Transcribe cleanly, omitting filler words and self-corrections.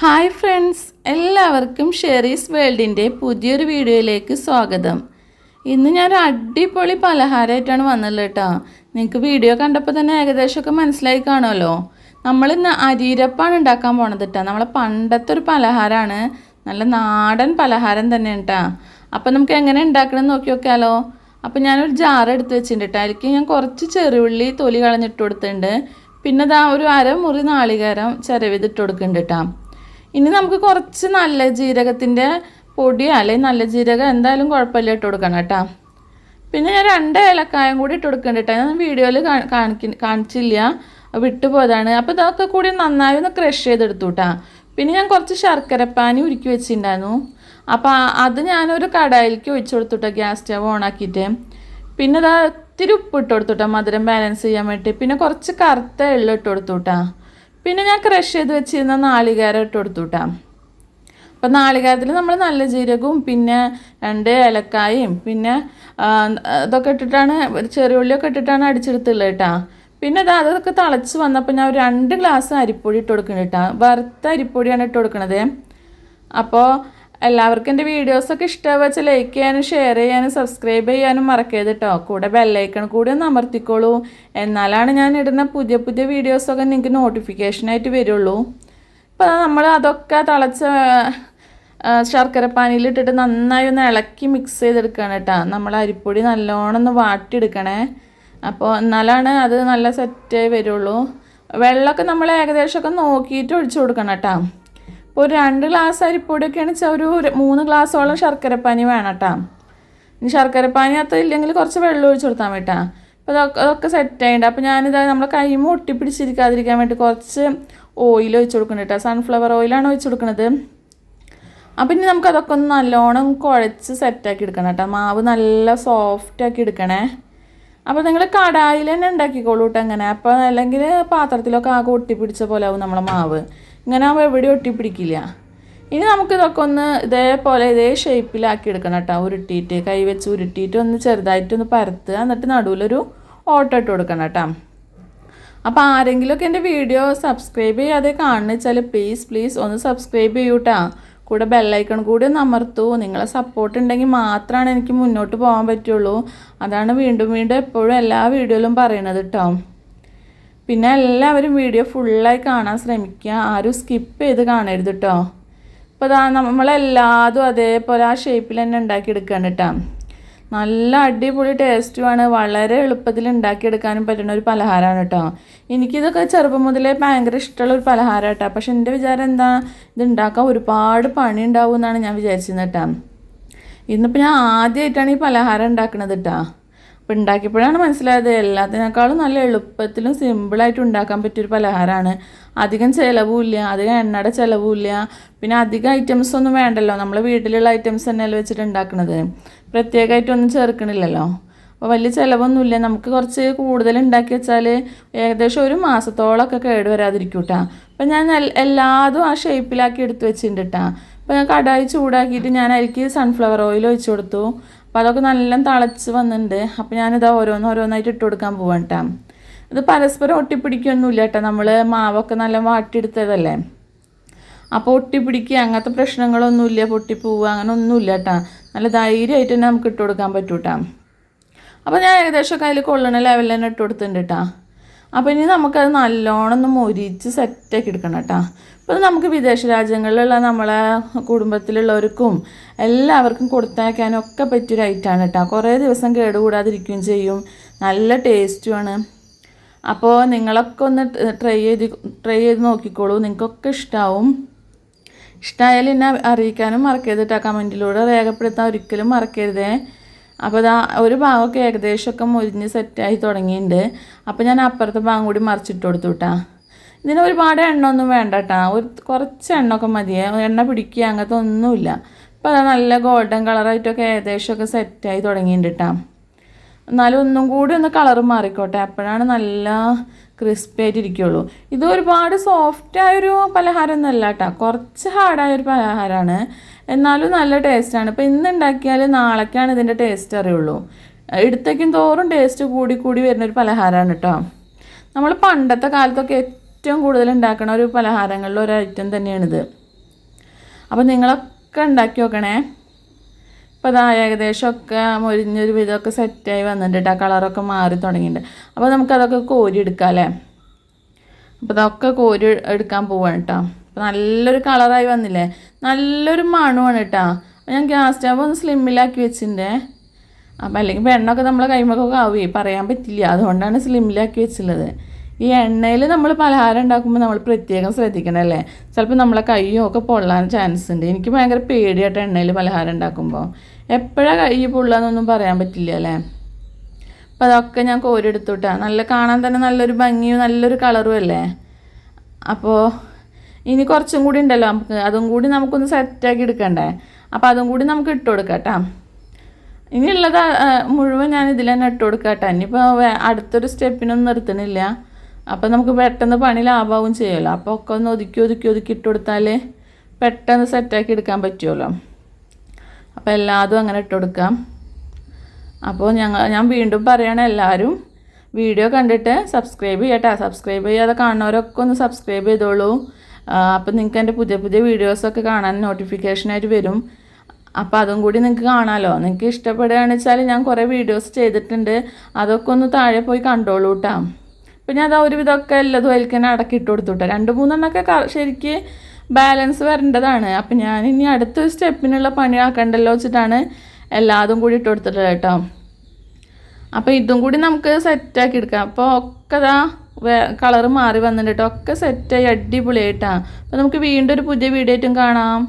Hi friends, എല്ലാവർക്കും Sherry's വേൾഡിൻ്റെ പുതിയൊരു വീഡിയോയിലേക്ക് സ്വാഗതം. ഇന്ന് ഞാൻ അടിപൊളി പലഹാരമായിട്ടാണ് വന്നുള്ളത് കേട്ടോ. നിങ്ങൾക്ക് വീഡിയോ കണ്ടപ്പോൾ തന്നെ ഏകദേശമൊക്കെ മനസ്സിലായി കാണുമല്ലോ. നമ്മളിന്ന് അരിയരപ്പാണ് ഉണ്ടാക്കാൻ പോണത് കേട്ടോ. നമ്മളെ പണ്ടത്തെ ഒരു പലഹാരമാണ്, നല്ല നാടൻ പലഹാരം തന്നെ കേട്ടോ. അപ്പോൾ നമുക്ക് എങ്ങനെ ഉണ്ടാക്കണമെന്ന് നോക്കി നോക്കിയാലോ. അപ്പോൾ ഞാനൊരു ജാർ എടുത്ത് വെച്ചിട്ടുണ്ട് കേട്ടോ. അതിലേക്ക് ഞാൻ കുറച്ച് ചെറുള്ളി തൊലി കളഞ്ഞിട്ട് കൊടുത്തിട്ടുണ്ട്. പിന്നെ ഇതാ ഒരു അരമുറി നാളികേരം ചിരവിതിട്ട് കൊടുക്കുന്നുണ്ട് കേട്ടോ. ഇനി നമുക്ക് കുറച്ച് നല്ല ജീരകത്തിൻ്റെ പൊടിയോ അല്ലെങ്കിൽ നല്ല ജീരകം എന്തായാലും കുഴപ്പമില്ല ഇട്ട് കൊടുക്കണം കേട്ടോ. പിന്നെ ഞാൻ 2 ഏലക്കായും കൂടി ഇട്ട് കൊടുക്കുന്നുണ്ട് കേട്ടോ. ഞാൻ വീഡിയോയിൽ കാണിച്ചില്ല, വിട്ടുപോയതാണ്. അപ്പോൾ ഇതൊക്കെ കൂടി നന്നായി ഒന്ന് ക്രഷ് ചെയ്തെടുത്തു കേട്ടോ. പിന്നെ ഞാൻ കുറച്ച് ശർക്കരപ്പാനി ഉരുക്കി വെച്ചിട്ടുണ്ടായിരുന്നു. അപ്പോൾ അത് ഞാനൊരു കടായിലേക്ക് ഒഴിച്ചു കൊടുത്തു കേട്ടോ, ഗ്യാസ് സ്റ്റവ് ഓണാക്കിയിട്ട്. പിന്നെ ഇതാ ഇത്തിരി ഉപ്പ് ഇട്ട് കൊടുത്തു കേട്ടോ, മധുരം ബാലൻസ് ചെയ്യാൻ വേണ്ടി. പിന്നെ കുറച്ച് കറുത്ത എള്ള് ഇട്ട് കൊടുത്തു കേട്ടോ. പിന്നെ ഞാൻ ക്രഷ് ചെയ്ത് വെച്ചിരുന്ന നാളികേരം ഇട്ട് കൊടുത്തു കേട്ടോ. അപ്പോൾ നാളികേരത്തിൽ നമ്മൾ നല്ല ജീരകവും പിന്നെ 2 ഏലക്കായും പിന്നെ ഇതൊക്കെ ഇട്ടിട്ടാണ്, ചെറിയുള്ളിയൊക്കെ ഇട്ടിട്ടാണ് അടിച്ചെടുത്തുള്ളത് കേട്ടോ. പിന്നെ അതൊക്കെ തിളച്ച് വന്നപ്പോൾ ഞാൻ ഒരു 2 ഗ്ലാസ് അരിപ്പൊടി ഇട്ട് കൊടുക്കുന്നുണ്ട് കേട്ടോ. വറുത്ത അരിപ്പൊടിയാണ് ഇട്ട് കൊടുക്കണത്. അപ്പോൾ എല്ലാവർക്കും എൻ്റെ വീഡിയോസൊക്കെ ഇഷ്ടമാവുക വെച്ചാൽ ലൈക്ക് ചെയ്യാനും ഷെയർ ചെയ്യാനും സബ്സ്ക്രൈബ് ചെയ്യാനും മറക്കരുത് കേട്ടോ. കൂടെ ബെല്ലൈക്കൺ കൂടി ഒന്ന് അമർത്തിക്കോളൂ. എന്നാലാണ് ഞാൻ ഇടുന്ന പുതിയ പുതിയ വീഡിയോസൊക്കെ നിങ്ങൾക്ക് നോട്ടിഫിക്കേഷനായിട്ട് വരുള്ളൂ. അപ്പോൾ നമ്മൾ അതൊക്കെ തിളച്ച ശർക്കരപ്പാനിയിലിട്ടിട്ട് നന്നായി ഒന്ന് ഇളക്കി മിക്സ് ചെയ്തെടുക്കണം കേട്ടോ. നമ്മൾ അരിപ്പൊടി നല്ലോണം ഒന്ന് വാട്ടിയെടുക്കണേ. അപ്പോൾ എന്നാലാണ് അത് നല്ല സെറ്റായി വരുള്ളൂ. വെള്ളമൊക്കെ നമ്മൾ ഏകദേശമൊക്കെ നോക്കിയിട്ട് ഒഴിച്ചു കൊടുക്കണം കേട്ടോ. ഇപ്പോൾ ഒരു 2 ഗ്ലാസ് അരിപ്പൊടിയൊക്കെയാണ് വെച്ചാൽ ഒരു 3 ഗ്ലാസോളം ശർക്കരപ്പാനി വേണം കേട്ടോ. ഇനി ശർക്കരപ്പാനി അത്ര ഇല്ലെങ്കിൽ കുറച്ച് വെള്ളം ഒഴിച്ച് കൊടുത്താൽ കേട്ടോ. അപ്പോൾ അതൊക്കെ സെറ്റായിട്ടുണ്ട്. അപ്പോൾ ഞാനിത് നമ്മളെ കൈമ ഒട്ടിപ്പിടിച്ചിരിക്കാതിരിക്കാൻ വേണ്ടി കുറച്ച് ഓയിൽ ഒഴിച്ച് കൊടുക്കുന്നുണ്ട് കേട്ടോ. സൺഫ്ലവർ ഓയിലാണ് ഒഴിച്ച് കൊടുക്കുന്നത്. അപ്പം ഇനി നമുക്കതൊക്കെ ഒന്ന് നല്ലോണം കുഴച്ച് സെറ്റാക്കി എടുക്കണം കേട്ടോ. മാവ് നല്ല സോഫ്റ്റാക്കി എടുക്കണേ. അപ്പോൾ നിങ്ങൾ കടായിൽ തന്നെ ഉണ്ടാക്കിക്കോളൂ കേട്ടോ അങ്ങനെ. അപ്പോൾ അല്ലെങ്കിൽ പാത്രത്തിലൊക്കെ ആകെ ഒട്ടിപ്പിടിച്ച പോലെ ആവും നമ്മളെ മാവ്. ഇങ്ങനെ ആകുമ്പോൾ എവിടെയും ഒട്ടിപ്പിടിക്കില്ല. ഇനി നമുക്കിതൊക്കെ ഒന്ന് ഇതേപോലെ ഇതേ ഷേപ്പിലാക്കി എടുക്കണം കേട്ടോ. ഉരുട്ടിയിട്ട് കൈ വെച്ച് ഉരുട്ടിയിട്ട് ഒന്ന് ചെറുതായിട്ടൊന്ന് പരത്തുക. എന്നിട്ട് നടുവിലൊരു ഓട്ടം ഇട്ട് കൊടുക്കണം കേട്ടോ. അപ്പോൾ ആരെങ്കിലുമൊക്കെ എൻ്റെ വീഡിയോ സബ്സ്ക്രൈബ് ചെയ്യാതെ കാണുന്ന വെച്ചാൽ പ്ലീസ് ഒന്ന് സബ്സ്ക്രൈബ് ചെയ്യൂ കേട്ടോ. കൂടെ ബെല്ലൈക്കൺ കൂടി ഒന്ന് അമർത്തൂ. നിങ്ങളെ സപ്പോർട്ട് ഉണ്ടെങ്കിൽ മാത്രമാണ് എനിക്ക് മുന്നോട്ട് പോകാൻ പറ്റുള്ളൂ. അതാണ് വീണ്ടും എപ്പോഴും എല്ലാ വീഡിയോയിലും പറയണത് കേട്ടോ. പിന്നെ എല്ലാവരും വീഡിയോ ഫുള്ളായി കാണാൻ ശ്രമിക്കുക. ആരും സ്കിപ്പ് ചെയ്ത് കാണരുത് കേട്ടോ. അപ്പോൾ നമ്മളെല്ലാതും അതേപോലെ ആ ഷേപ്പിൽ തന്നെ ഉണ്ടാക്കിയെടുക്കുകയാണ് കേട്ടോ. നല്ല അടിപൊളി ടേസ്റ്റുമാണ്. വളരെ എളുപ്പത്തിൽ ഉണ്ടാക്കിയെടുക്കാനും പറ്റുന്ന ഒരു പലഹാരമാണ് കേട്ടോ. എനിക്കിതൊക്കെ ചെറുപ്പം മുതലേ ഭയങ്കര ഇഷ്ടമുള്ളൊരു പലഹാരം കേട്ടോ. പക്ഷെ എൻ്റെ വിചാരം എന്താ, ഇത് ഉണ്ടാക്കാൻ ഒരുപാട് പണി ഉണ്ടാവും എന്നാണ് ഞാൻ വിചാരിച്ചത് കേട്ടോ. ഇന്നിപ്പോൾ ഞാൻ ആദ്യമായിട്ടാണ് ഈ പലഹാരം ഉണ്ടാക്കുന്നത് കേട്ടോ. അപ്പോൾ ഉണ്ടാക്കിയപ്പോഴാണ് മനസ്സിലായത് എല്ലാത്തിനേക്കാളും നല്ല എളുപ്പത്തിലും സിമ്പിളായിട്ട് ഉണ്ടാക്കാൻ പറ്റിയൊരു പലഹാരമാണ്. അധികം ചിലവുമില്ല, അധികം എണ്ണയുടെ ചിലവുമില്ല. പിന്നെ അധികം ഐറ്റംസ് ഒന്നും വേണ്ടല്ലോ. നമ്മൾ വീട്ടിലുള്ള ഐറ്റംസ് തന്നെയല്ലേ വെച്ചിട്ട് ഉണ്ടാക്കുന്നത്. പ്രത്യേകമായിട്ടൊന്നും ചേർക്കണില്ലല്ലോ. അപ്പോൾ വലിയ ചിലവൊന്നുമില്ല. നമുക്ക് കുറച്ച് കൂടുതൽ ഉണ്ടാക്കി വെച്ചാൽ ഏകദേശം 1 മാസത്തോളമൊക്കെ കേടുവരാതിരിക്കും കേട്ടോ. അപ്പോൾ ഞാൻ എല്ലാതും ആ ഷേപ്പിലാക്കി എടുത്ത് വെച്ചിട്ടുണ്ട് കേട്ടോ. അപ്പോൾ ഞാൻ കടായി ചൂടാക്കിയിട്ട് ഞാൻ അതിലേക്ക് സൺഫ്ലവർ ഓയിൽ ഒഴിച്ച് കൊടുത്തു. അപ്പോൾ അതൊക്കെ നല്ല തിളച്ച് വന്നിട്ടുണ്ട്. അപ്പോൾ ഞാനിത് ഓരോന്നായിട്ട് ഇട്ട് കൊടുക്കാൻ പോവാം കേട്ടോ. ഇത് പരസ്പരം ഒട്ടിപ്പിടിക്കൊന്നുമില്ല കേട്ടോ. നമ്മൾ മാവൊക്കെ നല്ല വാട്ടിയെടുത്തതല്ലേ. അപ്പോൾ ഒട്ടിപ്പിടിക്കുക അങ്ങനത്തെ പ്രശ്നങ്ങളൊന്നുമില്ല, പൊട്ടിപ്പോവുക അങ്ങനെ ഒന്നുമില്ല കേട്ടോ. നല്ല ധൈര്യമായിട്ട് തന്നെ നമുക്ക് ഇട്ട് കൊടുക്കാൻ പറ്റും കേട്ടോ. അപ്പോൾ ഞാൻ ഏകദേശമൊക്കെ അതിൽ കൊള്ളണ ലെവലിൽ തന്നെ ഇട്ട് കൊടുത്തിട്ടുണ്ട് കേട്ടോ. അപ്പോൾ ഇനി നമുക്കത് നല്ലോണം ഒന്ന് മൊരിച്ച് സെറ്റാക്കി എടുക്കണം കേട്ടോ. അപ്പോൾ നമുക്ക് വിദേശ രാജ്യങ്ങളിലുള്ള നമ്മളെ കുടുംബത്തിലുള്ളവർക്കും എല്ലാവർക്കും കൊടുത്തയക്കാനും ഒക്കെ പറ്റിയൊരു ഐറ്റമാണ് കേട്ടോ. കുറേ ദിവസം കേടുകൂടാതിരിക്കുകയും ചെയ്യും, നല്ല ടേസ്റ്റുമാണ്. അപ്പോൾ നിങ്ങളൊക്കെ ഒന്ന് ട്രൈ ചെയ്ത് നോക്കിക്കോളൂ. നിങ്ങൾക്കൊക്കെ ഇഷ്ടമാവും. ഇഷ്ടമായാലും എന്നെ അറിയിക്കാനും മറക്കരുത് കേട്ടോ. കമൻറ്റിലൂടെ രേഖപ്പെടുത്താൻ ഒരിക്കലും മറക്കരുതേ. അപ്പോൾ ഒരു ഭാഗമൊക്കെ ഏകദേശമൊക്കെ മുരിഞ്ഞ് സെറ്റായി തുടങ്ങിയിട്ടുണ്ട്. അപ്പോൾ ഞാൻ അപ്പുറത്തെ ഭാഗം കൂടി മറിച്ചിട്ട് കൊടുത്തു കേട്ടോ. ഇതിന് ഒരുപാട് എണ്ണ ഒന്നും വേണ്ട കേട്ടോ. കുറച്ച് എണ്ണയൊക്കെ മതിയേ. എണ്ണ പിടിക്കുക അങ്ങനത്തെ ഒന്നുമില്ല. അപ്പോൾ അത് നല്ല ഗോൾഡൻ കളറായിട്ടൊക്കെ ഏകദേശമൊക്കെ സെറ്റായി തുടങ്ങിയിട്ടുണ്ട് കേട്ടോ. എന്നാലും ഒന്നും കൂടി ഒന്ന് കളറ് മാറിക്കോട്ടെ, അപ്പോഴാണ് നല്ല ക്രിസ്പി ആയിട്ടിരിക്കുള്ളൂ. ഇത് ഒരുപാട് സോഫ്റ്റായൊരു പലഹാരമൊന്നുമല്ല കേട്ടോ. കുറച്ച് ഹാർഡായൊരു പലഹാരമാണ്, എന്നാലും നല്ല ടേസ്റ്റാണ്. ഇപ്പോൾ ഇന്ന് ഉണ്ടാക്കിയാൽ നാളേക്കാണ് ഇതിൻ്റെ ടേസ്റ്റ് അറിയുള്ളൂ. എടുത്തേക്കും തോറും ടേസ്റ്റ് കൂടി വരുന്നൊരു പലഹാരമാണ് കേട്ടോ. നമ്മൾ പണ്ടത്തെ കാലത്തൊക്കെ ഏറ്റവും കൂടുതൽ ഉണ്ടാക്കുന്ന ഒരു പലഹാരങ്ങളിൽ ഒരു ഐറ്റം തന്നെയാണിത്. അപ്പോൾ നിങ്ങളൊക്കെ ഉണ്ടാക്കി നോക്കണേ. ഇപ്പോൾ അതാ ഏകദേശമൊക്കെ മൊരിഞ്ഞൊരു വിധമൊക്കെ സെറ്റായി വന്നിട്ടുണ്ട്. ആ കളറൊക്കെ മാറി തുടങ്ങിയിട്ടുണ്ട്. അപ്പോൾ നമുക്കതൊക്കെ കോരി എടുക്കാം അല്ലേ. അപ്പോൾ അതൊക്കെ കോരി എടുക്കാൻ പോവാണ് കേട്ടോ. അപ്പോൾ നല്ലൊരു കളറായി വന്നില്ലേ, നല്ലൊരു മണമാണ് കേട്ടോ. ഞാൻ ഗ്യാസ് സ്റ്റവ് ഒന്ന് സ്ലിമ്മിലാക്കി വെച്ചിട്ടുണ്ടേ. അപ്പോൾ അല്ലെങ്കിൽ എണ്ണയൊക്കെ നമ്മളെ കൈമൊക്കെ ആവുകയെ പറയാൻ പറ്റില്ല, അതുകൊണ്ടാണ് സ്ലിമ്മിലാക്കി വെച്ചുള്ളത്. ഈ എണ്ണയിൽ നമ്മൾ പലഹാരം ഉണ്ടാക്കുമ്പോൾ നമ്മൾ പ്രത്യേകം ശ്രദ്ധിക്കണം അല്ലേ. ചിലപ്പോൾ നമ്മളെ കയ്യും ഒക്കെ പൊള്ളാൻ ചാൻസ് ഉണ്ട്. എനിക്ക് ഭയങ്കര പേടിയായിട്ട് എണ്ണയിൽ പലഹാരം ഉണ്ടാക്കുമ്പോൾ. എപ്പോഴാണ് കൈ പൊള്ളാന്നൊന്നും പറയാൻ പറ്റില്ല അല്ലേ. അപ്പോൾ അതൊക്കെ ഞാൻ കോരിയെടുത്തുട്ടാ. നല്ല കാണാൻ തന്നെ നല്ലൊരു ഭംഗിയും നല്ലൊരു കളറും അല്ലേ. അപ്പോൾ ഇനി കുറച്ചും കൂടി ഉണ്ടല്ലോ നമുക്ക്, അതും കൂടി നമുക്കൊന്ന് സെറ്റാക്കി എടുക്കണ്ടേ. അപ്പോൾ അതും കൂടി നമുക്ക് ഇട്ട് കൊടുക്കാം കേട്ടോ. ഇനിയുള്ളത് മുഴുവൻ ഞാൻ ഇതിൽ തന്നെ ഇട്ട് കൊടുക്കാം കേട്ടോ. ഇനിയിപ്പോൾ അടുത്തൊരു സ്റ്റെപ്പിനൊന്നും നിർത്തണില്ല. അപ്പോൾ നമുക്ക് പെട്ടെന്ന് പണി ലാഭമാവും ചെയ്യുമല്ലോ. അപ്പോൾ ഒക്കെ ഒന്ന് ഒതുക്കി ഇട്ട് കൊടുത്താൽ പെട്ടെന്ന് സെറ്റാക്കി എടുക്കാൻ പറ്റുമല്ലോ. അപ്പോൾ എല്ലാതും അങ്ങനെ ഇട്ട് കൊടുക്കാം. അപ്പോൾ ഞാൻ വീണ്ടും പറയുകയാണ്, എല്ലാവരും വീഡിയോ കണ്ടിട്ട് സബ്സ്ക്രൈബ് ചെയ്യട്ടോ. സബ്സ്ക്രൈബ് ചെയ്യാതെ കാണുന്നവരൊക്കെ ഒന്ന് സബ്സ്ക്രൈബ് ചെയ്തോളൂ. അപ്പോൾ നിങ്ങൾക്ക് എൻ്റെ പുതിയ വീഡിയോസൊക്കെ കാണാൻ നോട്ടിഫിക്കേഷനായിട്ട് വരും. അപ്പോൾ അതും കൂടി നിങ്ങൾക്ക് കാണാമല്ലോ. നിങ്ങൾക്ക് ഇഷ്ടപ്പെടുകയാണെന്ന് വെച്ചാൽ ഞാൻ കുറേ വീഡിയോസ് ചെയ്തിട്ടുണ്ട്, അതൊക്കെ ഒന്ന് താഴെ പോയി കണ്ടോളൂ കേട്ടോ. അപ്പോൾ ഞാൻ അതാ ഒരുവിധമൊക്കെ എല്ലാതും അതിൽ തന്നെ അടക്കിയിട്ട് കൊടുത്തു കേട്ടോ. 2-3 ശരിക്ക് ബാലൻസ് വരേണ്ടതാണ്. അപ്പം ഞാൻ ഇനി അടുത്തൊരു സ്റ്റെപ്പിനുള്ള പണി ആക്കണ്ടല്ലോ വെച്ചിട്ടാണ് എല്ലാതും കൂടി ഇട്ട് കൊടുത്തിട്ടുള്ളത് കേട്ടോ. അപ്പോൾ ഇതും കൂടി നമുക്ക് സെറ്റാക്കി എടുക്കാം. അപ്പോൾ ഒക്കെ ഇതാ കളറ് മാറി വന്നിട്ട് ഒക്കെ സെറ്റായി അടിപൊളിയായിട്ടാണ്. അപ്പോൾ നമുക്ക് വീണ്ടും ഒരു പുതിയ വീഡിയോ ആയിട്ടും കാണാം.